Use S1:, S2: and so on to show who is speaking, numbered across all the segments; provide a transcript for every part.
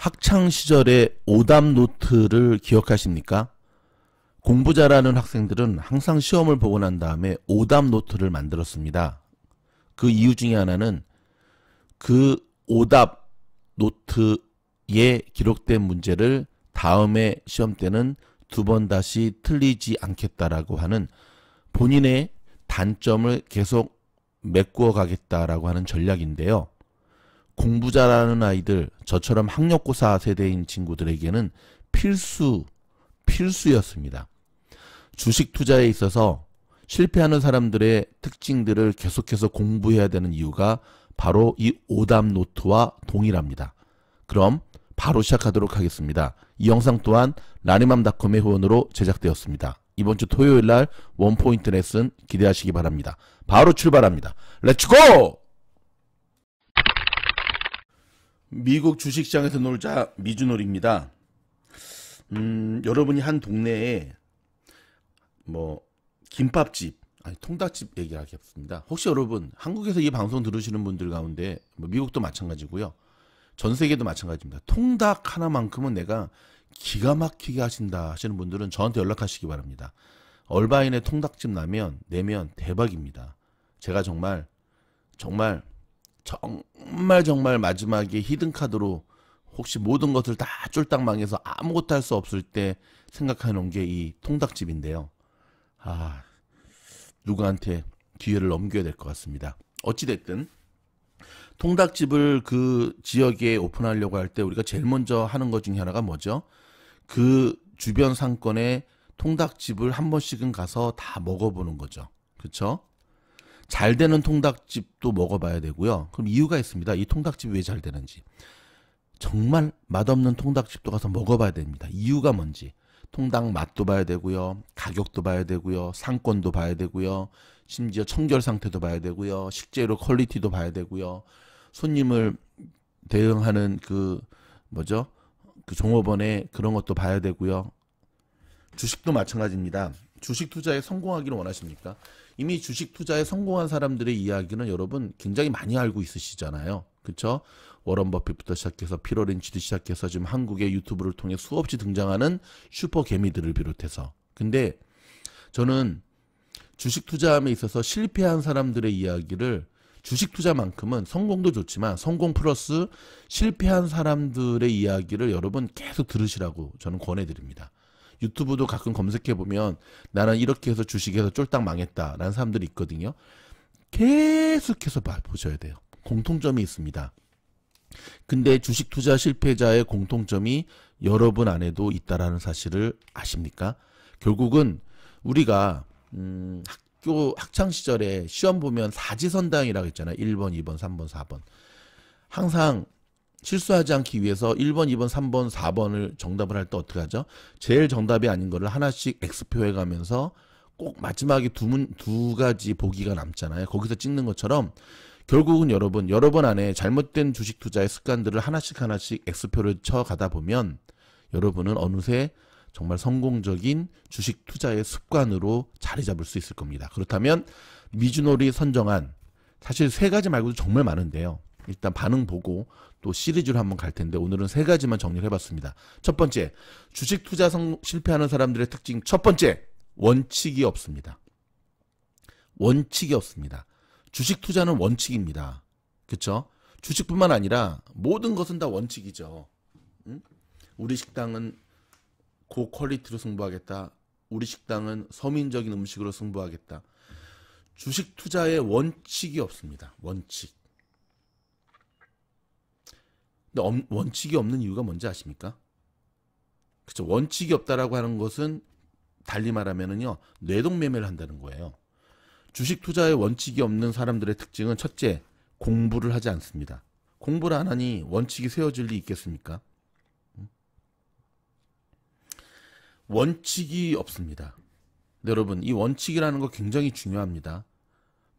S1: 학창 시절의 오답 노트를 기억하십니까? 공부 잘하는 학생들은 항상 시험을 보고 난 다음에 오답 노트를 만들었습니다. 그 이유 중에 하나는 그 오답 노트에 기록된 문제를 다음에 시험 때는 두 번 다시 틀리지 않겠다라고 하는 본인의 단점을 계속 메꾸어 가겠다라고 하는 전략인데요. 공부 잘하는 아이들, 저처럼 학력고사 세대인 친구들에게는 필수였습니다. 주식 투자에 있어서 실패하는 사람들의 특징들을 계속해서 공부해야 되는 이유가 바로 이 오답 노트와 동일합니다. 그럼 바로 시작하도록 하겠습니다. 이 영상 또한 라니맘닷컴의 후원으로 제작되었습니다. 이번 주 토요일 날 원포인트 레슨 기대하시기 바랍니다. 바로 출발합니다. 렛츠고! 미국 주식시장에서 놀자 미주놀이입니다. 여러분이 한 동네에 김밥집, 아니 통닭집 얘기하겠습니다. 혹시 여러분 한국에서 이 방송 들으시는 분들 가운데 미국도 마찬가지고요. 전 세계도 마찬가지입니다. 통닭 하나만큼은 내가 기가 막히게 하신다 하시는 분들은 저한테 연락하시기 바랍니다. 얼바인의 통닭집 내면 대박입니다. 제가 정말 마지막에 히든카드로 혹시 모든 것을 다 쫄딱 망해서 아무것도 할 수 없을 때 생각해 놓은 게 이 통닭집인데요. 누구한테 기회를 넘겨야 될 것 같습니다. 어찌됐든 통닭집을 그 지역에 오픈하려고 할 때 우리가 제일 먼저 하는 것 중에 하나가 뭐죠? 그 주변 상권에 통닭집을 한 번씩은 가서 다 먹어보는 거죠. 그렇죠? 잘 되는 통닭집도 먹어봐야 되고요. 그럼 이유가 있습니다. 이 통닭집이 왜 잘 되는지. 정말 맛없는 통닭집도 가서 먹어봐야 됩니다. 이유가 뭔지. 통닭 맛도 봐야 되고요. 가격도 봐야 되고요. 상권도 봐야 되고요. 심지어 청결 상태도 봐야 되고요. 식재료 퀄리티도 봐야 되고요. 손님을 대응하는 그 종업원의 그런 것도 봐야 되고요. 주식도 마찬가지입니다. 주식 투자에 성공하기를 원하십니까? 이미 주식 투자에 성공한 사람들의 이야기는 여러분 굉장히 많이 알고 있으시잖아요. 그렇죠? 워런 버핏부터 시작해서 피터 린치도 시작해서 지금 한국의 유튜브를 통해 수없이 등장하는 슈퍼 개미들을 비롯해서. 근데 저는 주식 투자함에 있어서 실패한 사람들의 이야기를 주식 투자만큼은 성공도 좋지만 성공 플러스 실패한 사람들의 이야기를 여러분 계속 들으시라고 저는 권해드립니다. 유튜브도 가끔 검색해보면 나는 이렇게 해서 주식에서 쫄딱 망했다라는 사람들이 있거든요. 계속해서 보셔야 돼요. 공통점이 있습니다. 근데 주식 투자 실패자의 공통점이 여러분 안에도 있다라는 사실을 아십니까? 결국은 우리가 학창 시절에 시험 보면 사지선다형이라고 했잖아요. 1번, 2번, 3번, 4번. 항상 실수하지 않기 위해서 1번, 2번, 3번, 4번을 정답을 할 때 어떻게 하죠? 제일 정답이 아닌 거를 하나씩 X표해 가면서 꼭 마지막에 두 가지 보기가 남잖아요. 거기서 찍는 것처럼 결국은 여러분 안에 잘못된 주식 투자의 습관들을 하나씩 X표를 쳐가다 보면 여러분은 어느새 정말 성공적인 주식 투자의 습관으로 자리 잡을 수 있을 겁니다. 그렇다면 미주놀이 선정한 사실 3가지 말고도 정말 많은데요. 일단 반응 보고 또 시리즈로 한번 갈 텐데 오늘은 3가지만 정리를 해봤습니다. 첫 번째, 주식 투자 실패하는 사람들의 특징 첫 번째, 원칙이 없습니다. 원칙이 없습니다. 주식 투자는 원칙입니다. 그렇죠? 주식뿐만 아니라 모든 것은 다 원칙이죠. 우리 식당은 고퀄리티로 승부하겠다. 우리 식당은 서민적인 음식으로 승부하겠다. 주식 투자에 원칙이 없습니다. 원칙. 근데 원칙이 없는 이유가 뭔지 아십니까? 그렇죠. 원칙이 없다라고 하는 것은 달리 말하면은요, 뇌동매매를 한다는 거예요. 주식 투자에 원칙이 없는 사람들의 특징은 첫째, 공부를 하지 않습니다. 공부를 안 하니 원칙이 세워질 리 있겠습니까? 원칙이 없습니다. 근데 여러분, 이 원칙이라는 거 굉장히 중요합니다.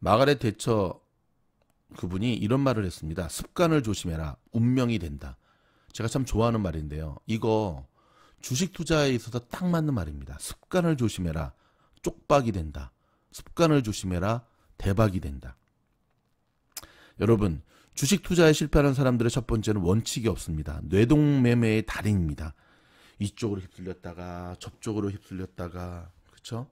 S1: 마가렛 대처 그분이 이런 말을 했습니다. 습관을 조심해라. 운명이 된다. 제가 참 좋아하는 말인데요. 이거 주식 투자에 있어서 딱 맞는 말입니다. 습관을 조심해라. 쪽박이 된다. 습관을 조심해라. 대박이 된다. 여러분, 주식 투자에 실패하는 사람들의 첫 번째는 원칙이 없습니다. 뇌동매매의 달인입니다. 이쪽으로 휩쓸렸다가 저쪽으로 휩쓸렸다가, 그렇죠?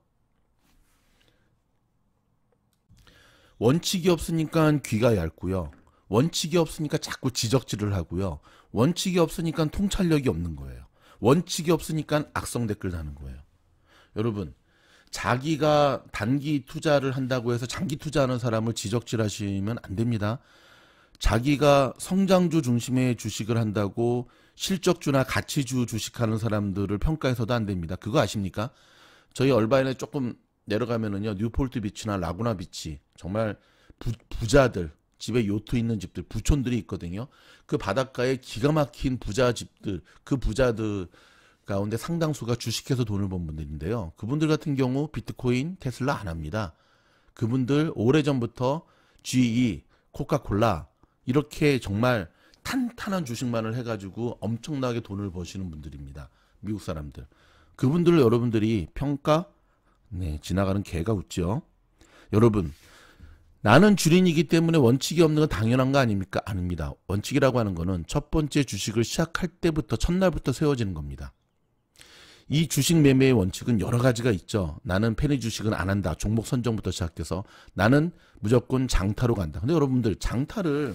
S1: 원칙이 없으니까 귀가 얇고요. 원칙이 없으니까 자꾸 지적질을 하고요. 원칙이 없으니까 통찰력이 없는 거예요. 원칙이 없으니까 악성 댓글 다는 거예요. 여러분, 자기가 단기 투자를 한다고 해서 장기 투자하는 사람을 지적질하시면 안 됩니다. 자기가 성장주 중심의 주식을 한다고 실적주나 가치주 주식하는 사람들을 평가해서도 안 됩니다. 그거 아십니까? 저희 얼바인에 조금 내려가면은요, 뉴폴트 비치나 라구나 비치, 정말 부자들, 집에 요트 있는 집들, 부촌들이 있거든요. 그 바닷가에 기가 막힌 부자 집들, 그 부자들 가운데 상당수가 주식해서 돈을 번 분들인데요. 그분들 같은 경우 비트코인, 테슬라 안 합니다. 그분들 오래전부터 GE, 코카콜라 이렇게 정말 탄탄한 주식만을 해가지고 엄청나게 돈을 버시는 분들입니다. 미국 사람들. 그분들을 여러분들이 평가? 네, 지나가는 개가 웃죠. 여러분, 나는 주린이기 때문에 원칙이 없는 건 당연한 거 아닙니까? 아닙니다. 원칙이라고 하는 거는 첫 번째 주식을 시작할 때부터, 첫날부터 세워지는 겁니다. 이 주식 매매의 원칙은 여러 가지가 있죠. 나는 penny 주식은 안 한다. 종목 선정부터 시작해서 나는 무조건 장타로 간다. 근데 여러분들 장타를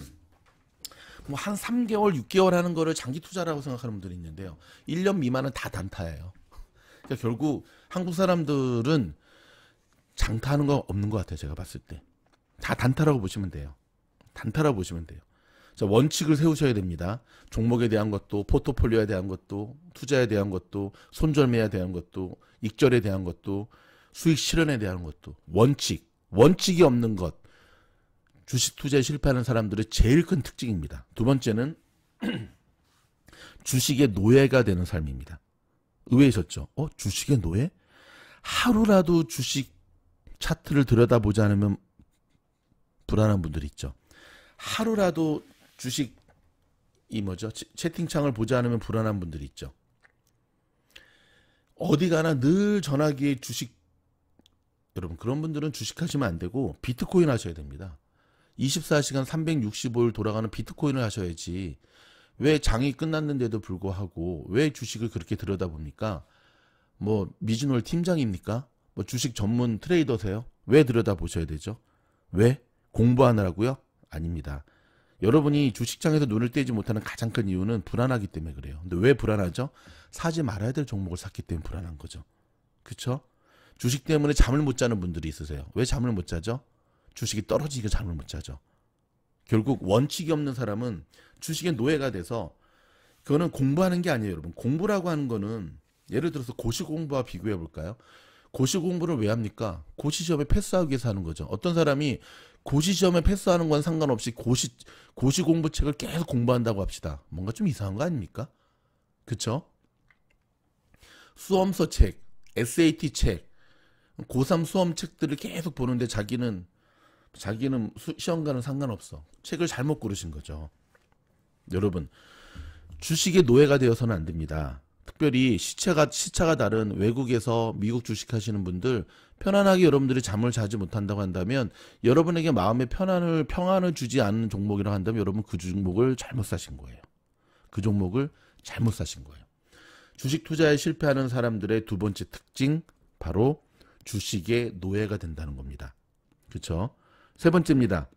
S1: 뭐 한 3개월, 6개월 하는 거를 장기 투자라고 생각하는 분들이 있는데요. 1년 미만은 다 단타예요. 그러니까 결국 한국 사람들은 장타하는 거 없는 것 같아요. 제가 봤을 때. 다 단타라고 보시면 돼요. 단타라고 보시면 돼요. 자, 원칙을 세우셔야 됩니다. 종목에 대한 것도, 포트폴리오에 대한 것도, 투자에 대한 것도, 손절매에 대한 것도, 익절에 대한 것도, 수익 실현에 대한 것도, 원칙, 원칙이 없는 것. 주식 투자에 실패하는 사람들의 제일 큰 특징입니다. 두 번째는 주식의 노예가 되는 삶입니다. 의외이셨죠? 주식의 노예? 하루라도 주식 차트를 들여다보지 않으면 불안한 분들 있죠. 하루라도 주식 채팅창을 보지 않으면 불안한 분들이 있죠. 어디 가나 늘 전화기에 주식, 여러분 그런 분들은 주식하시면 안 되고 비트코인 하셔야 됩니다. 24시간 365일 돌아가는 비트코인을 하셔야지. 왜 장이 끝났는데도 불구하고 왜 주식을 그렇게 들여다봅니까? 뭐 미즈놀 팀장입니까? 뭐 주식 전문 트레이더세요? 왜 들여다보셔야 되죠? 왜? 공부하느라고요? 아닙니다. 여러분이 주식장에서 눈을 떼지 못하는 가장 큰 이유는 불안하기 때문에 그래요. 근데 왜 불안하죠? 사지 말아야 될 종목을 샀기 때문에 불안한 거죠. 그쵸? 주식 때문에 잠을 못 자는 분들이 있으세요. 왜 잠을 못 자죠? 주식이 떨어지니까 잠을 못 자죠. 결국 원칙이 없는 사람은 주식의 노예가 돼서, 그거는 공부하는 게 아니에요, 여러분. 공부라고 하는 거는 예를 들어서 고시 공부와 비교해 볼까요? 고시 공부를 왜 합니까? 고시 시험에 패스하기 위해서 하는 거죠. 어떤 사람이 고시 시험에 패스하는 건 상관없이 고시 공부책을 계속 공부한다고 합시다. 뭔가 좀 이상한 거 아닙니까? 그쵸? 수험서 책, SAT 책, 고3 수험 책들을 계속 보는데 자기는 시험과는 상관없어. 책을 잘못 고르신 거죠. 여러분, 주식의 노예가 되어서는 안 됩니다. 특별히 시차가 다른 외국에서 미국 주식하시는 분들, 편안하게 여러분들이 잠을 자지 못한다고 한다면, 여러분에게 마음의 평안을 주지 않는 종목이라고 한다면 여러분 그 종목을 잘못 사신 거예요. 그 종목을 잘못 사신 거예요. 주식 투자에 실패하는 사람들의 두 번째 특징, 바로 주식의 노예가 된다는 겁니다. 그렇죠? 세 번째입니다.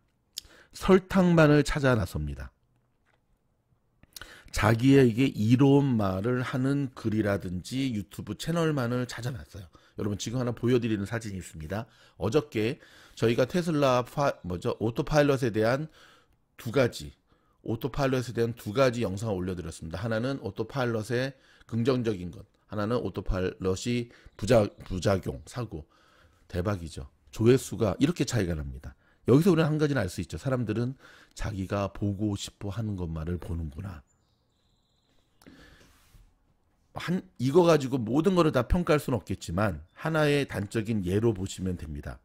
S1: 설탕만을 찾아 나섭니다. 자기에게 이로운 말을 하는 글이라든지 유튜브 채널만을 찾아놨어요. 여러분 지금 하나 보여드리는 사진이 있습니다. 어저께 저희가 테슬라 오토파일럿에 대한 두 가지 영상을 올려드렸습니다. 하나는 오토파일럿의 긍정적인 것, 하나는 오토파일럿이 부작용, 사고. 대박이죠. 조회수가 이렇게 차이가 납니다. 여기서 우리는 한 가지는 알 수 있죠. 사람들은 자기가 보고 싶어 하는 것만을 보는구나. 이거 가지고 모든 거를 다 평가할 수는 없겠지만 하나의 단적인 예로 보시면 됩니다.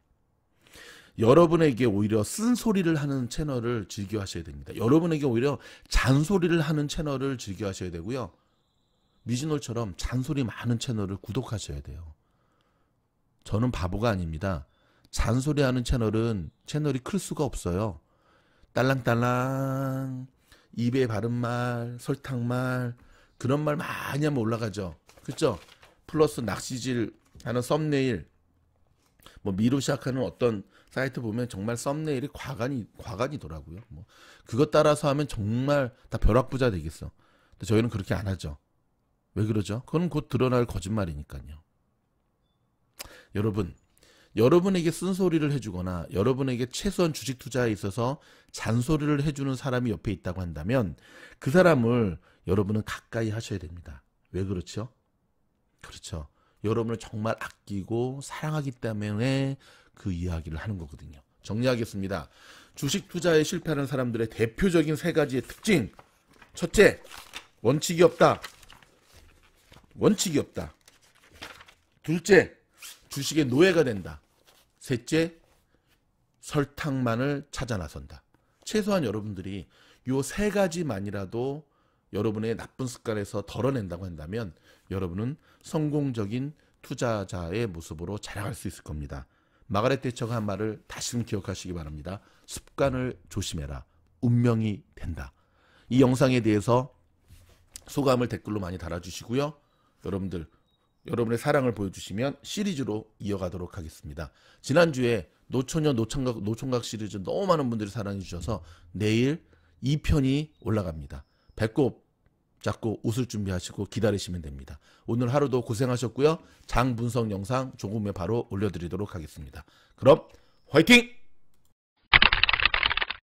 S1: 여러분에게 오히려 쓴소리를 하는 채널을 즐겨 하셔야 됩니다. 여러분에게 오히려 잔소리를 하는 채널을 즐겨 하셔야 되고요. 미즈놀처럼 잔소리 많은 채널을 구독하셔야 돼요. 저는 바보가 아닙니다. 잔소리하는 채널이 클 수가 없어요. 딸랑딸랑, 입에 바른 말, 설탕말, 그런 말 많이 하면 올라가죠. 그쵸? 플러스 낚시질 하는 썸네일, 뭐 미로 시작하는 어떤 사이트 보면 정말 썸네일이 과간이더라고요. 뭐 그것 따라서 하면 정말 다 벼락부자 되겠어. 근데 저희는 그렇게 안 하죠. 왜 그러죠? 그건 곧 드러날 거짓말이니까요. 여러분, 여러분에게 쓴소리를 해주거나 여러분에게 최소한 주식 투자에 있어서 잔소리를 해주는 사람이 옆에 있다고 한다면 그 사람을 여러분은 가까이 하셔야 됩니다. 왜 그렇죠? 그렇죠. 여러분을 정말 아끼고 사랑하기 때문에 그 이야기를 하는 거거든요. 정리하겠습니다. 주식 투자에 실패하는 사람들의 대표적인 세 가지의 특징. 첫째, 원칙이 없다. 원칙이 없다. 둘째, 주식의 노예가 된다. 셋째, 설탕만을 찾아 나선다. 최소한 여러분들이 요 세 가지만이라도 여러분의 나쁜 습관에서 덜어낸다고 한다면 여러분은 성공적인 투자자의 모습으로 자라갈 수 있을 겁니다. 마가렛 대처가 한 말을 다시금 기억하시기 바랍니다. 습관을 조심해라. 운명이 된다. 이 영상에 대해서 소감을 댓글로 많이 달아주시고요. 여러분의 사랑을 보여주시면 시리즈로 이어가도록 하겠습니다. 지난주에 노처녀 노총각 시리즈 너무 많은 분들이 사랑해 주셔서 내일 2편이 올라갑니다. 배꼽 잡고 웃을 준비하시고 기다리시면 됩니다. 오늘 하루도 고생하셨고요. 장 분석 영상 조금 후에 바로 올려드리도록 하겠습니다. 그럼 화이팅!